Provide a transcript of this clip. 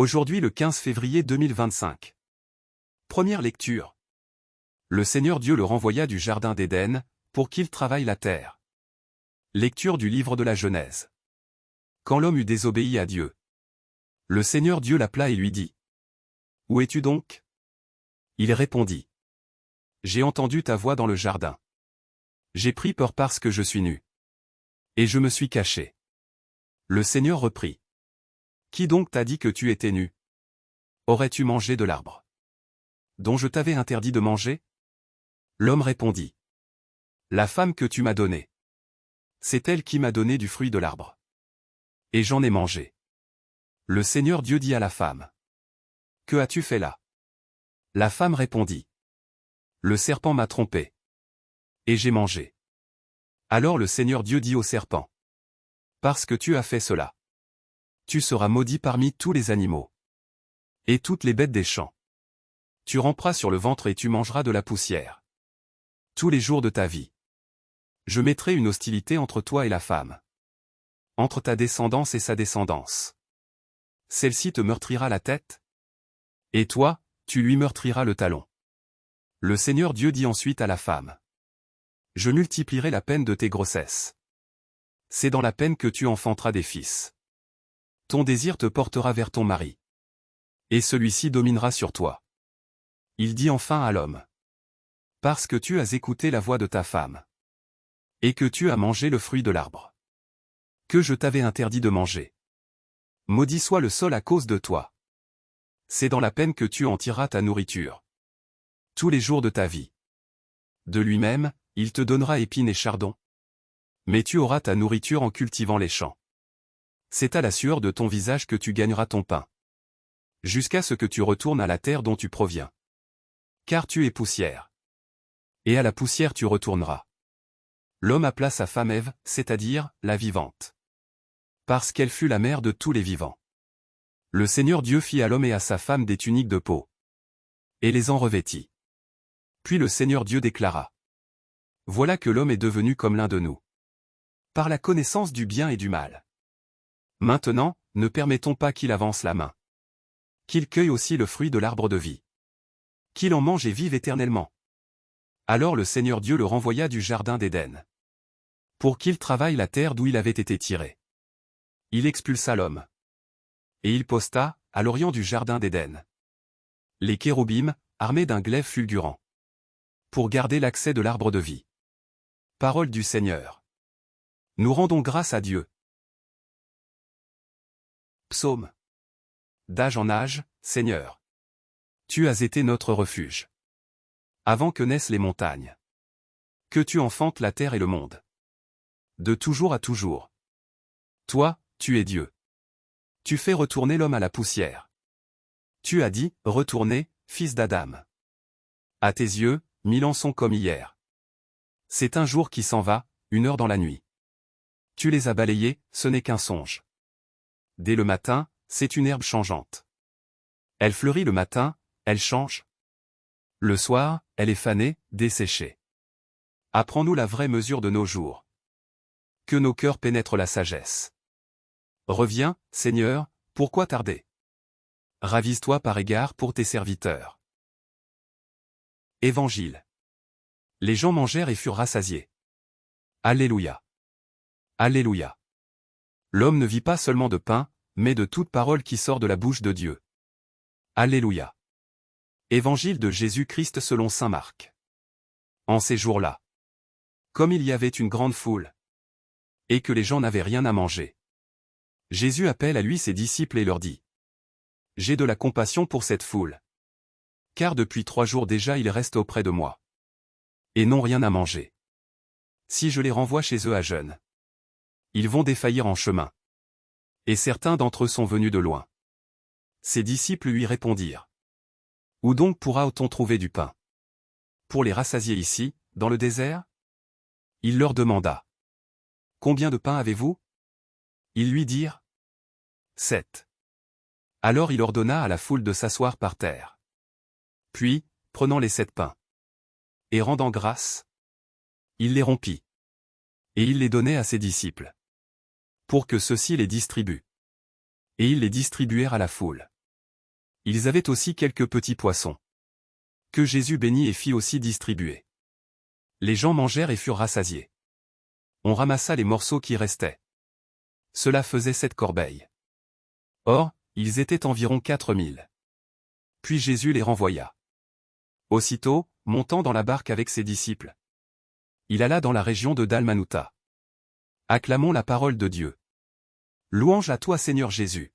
Aujourd'hui le 15 février 2025. Première lecture. Le Seigneur Dieu le renvoya du jardin d'Éden, pour qu'il travaille la terre. Lecture du livre de la Genèse. Quand l'homme eut désobéi à Dieu, le Seigneur Dieu l'appela et lui dit : « Où es-tu donc ? » Il répondit : « J'ai entendu ta voix dans le jardin. J'ai pris peur parce que je suis nu. Et je me suis caché. » Le Seigneur reprit : « Qui donc t'a dit que tu étais nu ? Aurais-tu mangé de l'arbre dont je t'avais interdit de manger ? » L'homme répondit : « La femme que tu m'as donnée. C'est elle qui m'a donné du fruit de l'arbre. Et j'en ai mangé. » Le Seigneur Dieu dit à la femme : « Que as-tu fait là ? » La femme répondit : « Le serpent m'a trompé. Et j'ai mangé. » Alors le Seigneur Dieu dit au serpent : « Parce que tu as fait cela, tu seras maudit parmi tous les animaux et toutes les bêtes des champs. Tu ramperas sur le ventre et tu mangeras de la poussière tous les jours de ta vie. Je mettrai une hostilité entre toi et la femme, entre ta descendance et sa descendance. Celle-ci te meurtrira la tête, et toi, tu lui meurtriras le talon. » Le Seigneur Dieu dit ensuite à la femme : « Je multiplierai la peine de tes grossesses. C'est dans la peine que tu enfanteras des fils. Ton désir te portera vers ton mari, et celui-ci dominera sur toi. » Il dit enfin à l'homme : « Parce que tu as écouté la voix de ta femme, et que tu as mangé le fruit de l'arbre que je t'avais interdit de manger. Maudit soit le sol à cause de toi. C'est dans la peine que tu en tireras ta nourriture tous les jours de ta vie. De lui-même, il te donnera épines et chardons. Mais tu auras ta nourriture en cultivant les champs. C'est à la sueur de ton visage que tu gagneras ton pain, jusqu'à ce que tu retournes à la terre dont tu proviens. Car tu es poussière. Et à la poussière tu retourneras. » L'homme appela sa femme Ève, c'est-à-dire la vivante, parce qu'elle fut la mère de tous les vivants. Le Seigneur Dieu fit à l'homme et à sa femme des tuniques de peau, et les en revêtit. Puis le Seigneur Dieu déclara : « Voilà que l'homme est devenu comme l'un de nous, par la connaissance du bien et du mal. Maintenant, ne permettons pas qu'il avance la main, qu'il cueille aussi le fruit de l'arbre de vie, qu'il en mange et vive éternellement. » Alors le Seigneur Dieu le renvoya du jardin d'Éden, pour qu'il travaille la terre d'où il avait été tiré. Il expulsa l'homme, et il posta, à l'orient du jardin d'Éden, les kéroubim, armés d'un glaive fulgurant, pour garder l'accès de l'arbre de vie. Parole du Seigneur. Nous rendons grâce à Dieu. Psaume. D'âge en âge, Seigneur, tu as été notre refuge. Avant que naissent les montagnes, que tu enfantes la terre et le monde. De toujours à toujours. Toi, tu es Dieu. Tu fais retourner l'homme à la poussière. Tu as dit, retournez, fils d'Adam. À tes yeux, 1000 ans sont comme hier. C'est un jour qui s'en va, une heure dans la nuit. Tu les as balayés, ce n'est qu'un songe. Dès le matin, c'est une herbe changeante. Elle fleurit le matin, elle change. Le soir, elle est fanée, desséchée. Apprends-nous la vraie mesure de nos jours. Que nos cœurs pénètrent la sagesse. Reviens, Seigneur, pourquoi tarder ? Ravise-toi par égard pour tes serviteurs. Évangile. Les gens mangèrent et furent rassasiés. Alléluia. Alléluia. L'homme ne vit pas seulement de pain, mais de toute parole qui sort de la bouche de Dieu. Alléluia. Évangile de Jésus-Christ selon saint Marc. En ces jours-là, comme il y avait une grande foule, et que les gens n'avaient rien à manger, Jésus appelle à lui ses disciples et leur dit : « J'ai de la compassion pour cette foule. Car depuis 3 jours déjà ils restent auprès de moi, et n'ont rien à manger. Si je les renvoie chez eux à jeûne, ils vont défaillir en chemin. Et certains d'entre eux sont venus de loin. » Ses disciples lui répondirent : « Où donc pourra-t-on trouver du pain pour les rassasier ici, dans le désert ? » Il leur demanda : « Combien de pain avez-vous ? » Ils lui dirent : « 7. » Alors il ordonna à la foule de s'asseoir par terre. Puis, prenant les 7 pains, et rendant grâce, il les rompit, et il les donnait à ses disciples, pour que ceux-ci les distribuent. Et ils les distribuèrent à la foule. Ils avaient aussi quelques petits poissons, que Jésus bénit et fit aussi distribuer. Les gens mangèrent et furent rassasiés. On ramassa les morceaux qui restaient. Cela faisait 7 corbeilles. Or, ils étaient environ 4000. Puis Jésus les renvoya. Aussitôt, montant dans la barque avec ses disciples, il alla dans la région de Dalmanutha. Acclamons la parole de Dieu. Louange à toi Seigneur Jésus.